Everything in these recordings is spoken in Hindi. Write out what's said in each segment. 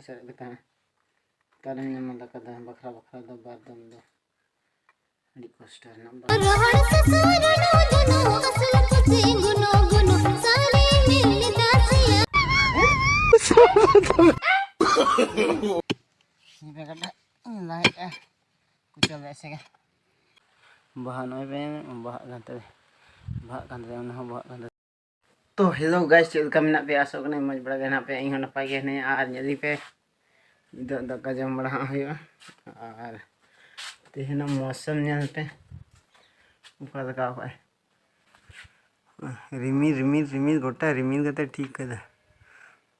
ᱥᱟᱨᱮᱡ ᱞᱮᱠᱟ ᱚᱠᱟᱨᱮᱢ ᱧᱟᱢᱟ ᱫᱟᱠᱟ ᱫᱚ ᱵᱟᱠᱷᱨᱟ ᱵᱟᱠᱷᱨᱟ ᱫᱚ ᱵᱟᱨ ᱫᱚᱢ ᱫᱚ ᱟᱹᱰᱤ ᱠᱚᱥᱴᱚ ᱨᱮᱱᱟᱜ bahan noy ben bahak kan tadi ona hon bahak kan. तो हेलो गाइस चेक का मेना पे आसो कने मज बड़ा गना पे इन नपाय गे ने आर जदी पे इदो दका जम बड़ा हुयो आर तेहना मौसम नेल पे उका दका होय रिमिल रिमिल रिमिल गोटा रिमिल कते ठीक कदा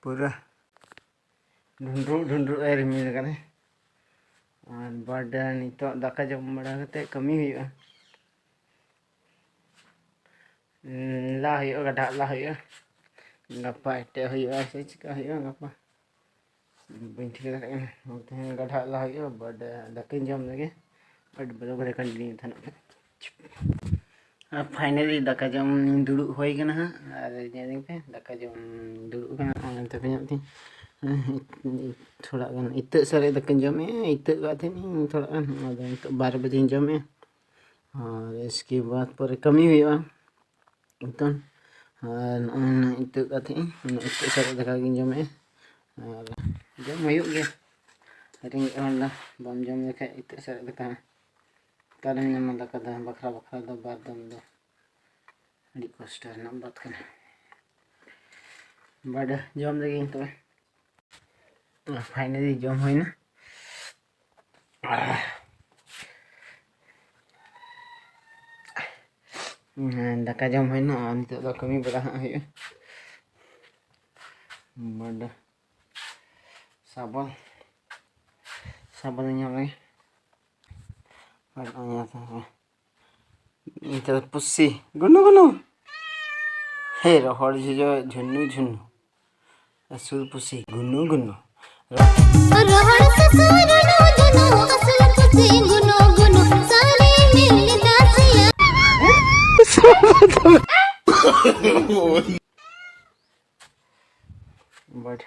पूरा ढुंड्रु ढुंड्रु ए रिमिल कने आर बड़ा नितो दका जम बड़ा कते कमी हुयो ला हुयो गडा ला हुयो गप्पा एटे हुयो ऐसे चिका हुयो गप्पा बइन ठीक करे तेहन गडा ला हुयो बड़ा दकिन जम लगे बड़ बड़ो करे कंटिन्यू थाना फाइनली दका जम दुड़ु होय गना आर जेदिन पे दका जम दुड़ु गना अंते पे थी थोड़ा गन इते सरे दकिन जमे इते गाथे थोड़ा गन 12 बजे जमे और इसके बाद पर कमी हुयो तो इते गाथे इते सरे दका गिन जमे और जम हुयो गे रिंग होला बम जम लेखा इते सरे दका कारण ᱧᱟᱢᱟ ᱫᱟᱠᱟ ᱫᱚ ᱵᱟᱠᱷᱨᱟ ᱵᱟᱠᱷᱨᱟ ᱫᱚ ᱵᱟᱨ ᱫᱚᱢ ᱫᱚ ᱟᱹᱰᱤ ᱠᱚᱥᱴᱚ ᱨᱮᱱᱟᱜ ᱵᱟᱛ ᱠᱟᱱᱟ ᱵᱟᱰᱟ ᱡᱚᱢ ᱞᱟᱹᱜᱤᱫ ᱛᱚᱵᱮ फाइनली जम हुईना दाका जम हुईना नितो दो कमी बड़ा हुई बड़ा साबल साबल ñam lagi itu pusi gunu gunu hei rohor jo Jhunnu Jhunnu असूल पुसी gunu gunu rohor ससुर नो जुनू असूल पुसी gunu gunu सारे मिल दासिया बट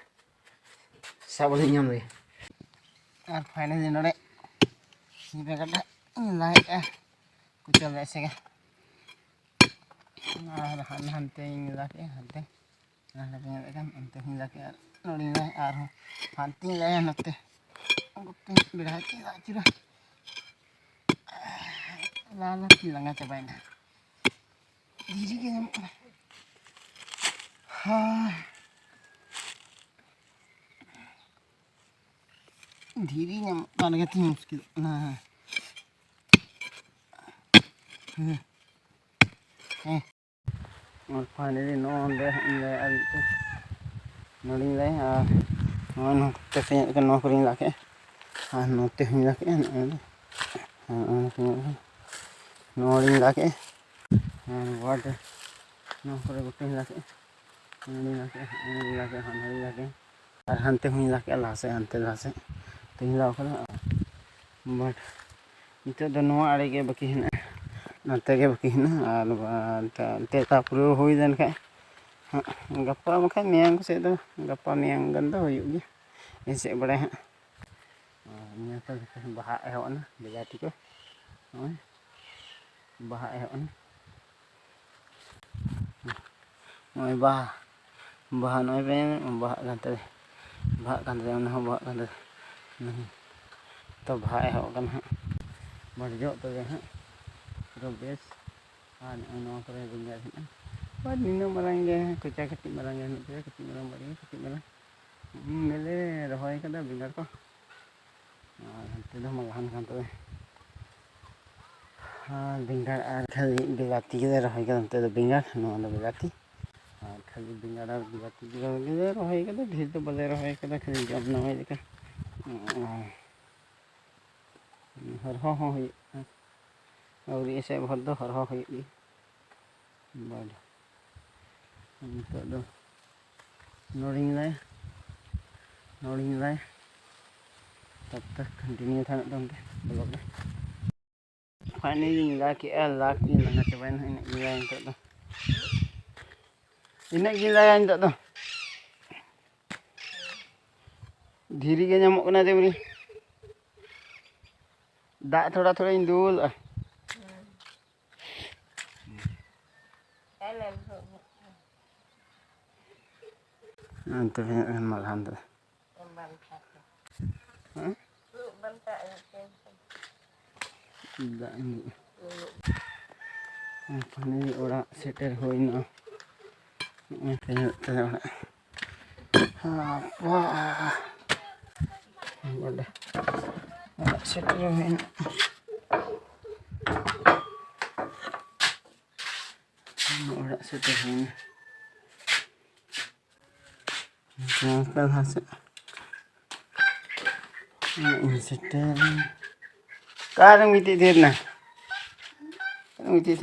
साबल ñam lagi और finally नोडे ini kata like kucel biasa kan nah hante ini lagi hante nah lagi kan hante ini lagi nori lah arho hante lah ya nanti aku berhati lagi lah lalu hilang aja banyak diri kan dirinya mana gitu muskil nah और फाइनली नो दे नोड़ी ले नो ते के नो करिंग लाके नो ते हुई लाके नोड़ी लाके वाट नो करे गुटे लाके नोड़ी लाके हनड़ी लाके और हनते हुई लाके लासे हनते लासे तीन लाख बट नितो दो नो आड़े के बाकी है नते के बाकी है और ते तापुर हुई देन खाय गप्पा बखा मेयांग से दो गप्पा मेयांग गन दो हुई गे ऐसे बड़े हैं तो बाहा एहोना बिलाटी को बाहा एहोना नय बाहा बाहा नय बे बाहा कांते ona ho baha kan तो बाहा एहो kan ha मर्जो तो हां तो बेस और नो करे बिंगार है और निनो मरंगे कुचा कटी मरंगे नते कटी मरंग बड़ी कटी मरंग मेले रहोय कदा बिंगार को और हंते दो मगान kan तो हां बिंगार और खाली बिलाती के रहोय कदा हंते दो बिंगार नो नो बिलाती और खाली बिंगार और बिलाती के रहोय कदा ढेर तो बले रहोय कदा खाली जम न होय का हर हो होय और ऐसे भर दो हर हो हुई बड़ नितो दो नोड़िंग लाए तब तक कंटिन्यू था नते ब्लॉग में फाइनली लाक लंगा चबायना इना गिलाया नितो दो धीरे के nyamuk kena deh beri. Dak थोड़ा indul. Nanti kan malahan tuh. Dak ini. Apa nih orang setel hoina. Tengok. Apa? Udah. Orang setel hoina. Orang setel hoina. Jangan hasil. Ini setel. Sekarang miti tirna. Anak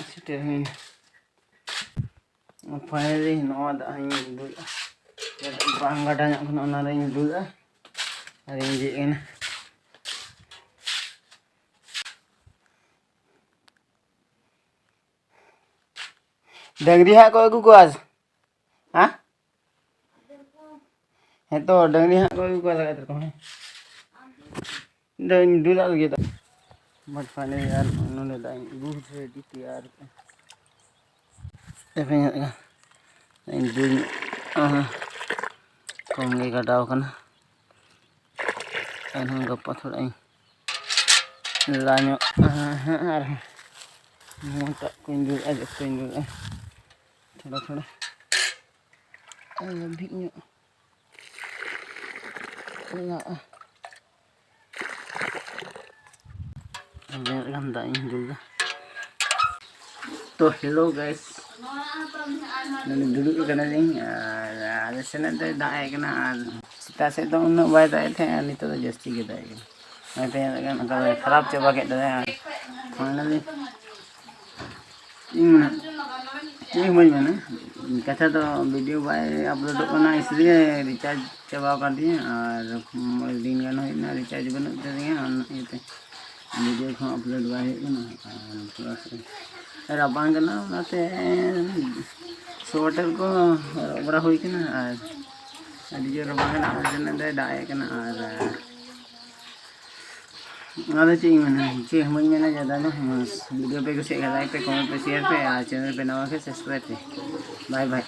setel hoina. Finally, no ada yang dulu. Bang gak ada yang kena yang dulu. Hari ini kan. Dengri hak kau aku kuas, hah? Itu dengri hak kau aku kuas lagi terkau. Dan dulu lagi tak. But finally यार उन्होंने दाई दूध रेडी तैयार कर देखिए ना इन दूध कौंगे का डाव करना इन्होंने गप्पा थोड़ा ही लान्यो यार मोटा कोई दूध आज कोई दूध थोड़ा अभी न्यो ला ganda ini juga. Tuh, hello guys. Nanti duduk kena ni. Ada sana tu dah kena. Kita sedang nak buat dah itu. Ini tu just kita ini. Nanti kan kalau kerap coba kita dah. Mana ni? Ini mana? Kata tu video buat upload करना इसलिए रिचार्ज coba कर दिए और दिन का ना रिचार्ज बना कर दिए और वीडियो को अपलोड बाय करना प्लस राबांग करना नाते सोटल को बड़ा हुई करना अभी जो राबांग ना जन दे डाय करना आधा चाहिए मैंने हमें ना ज़्यादा ना वीडियो पे कुछ लाइक पे कमेंट पे शेयर पे चैनल पे नवा के सब्सक्राइब पे बाय बाय।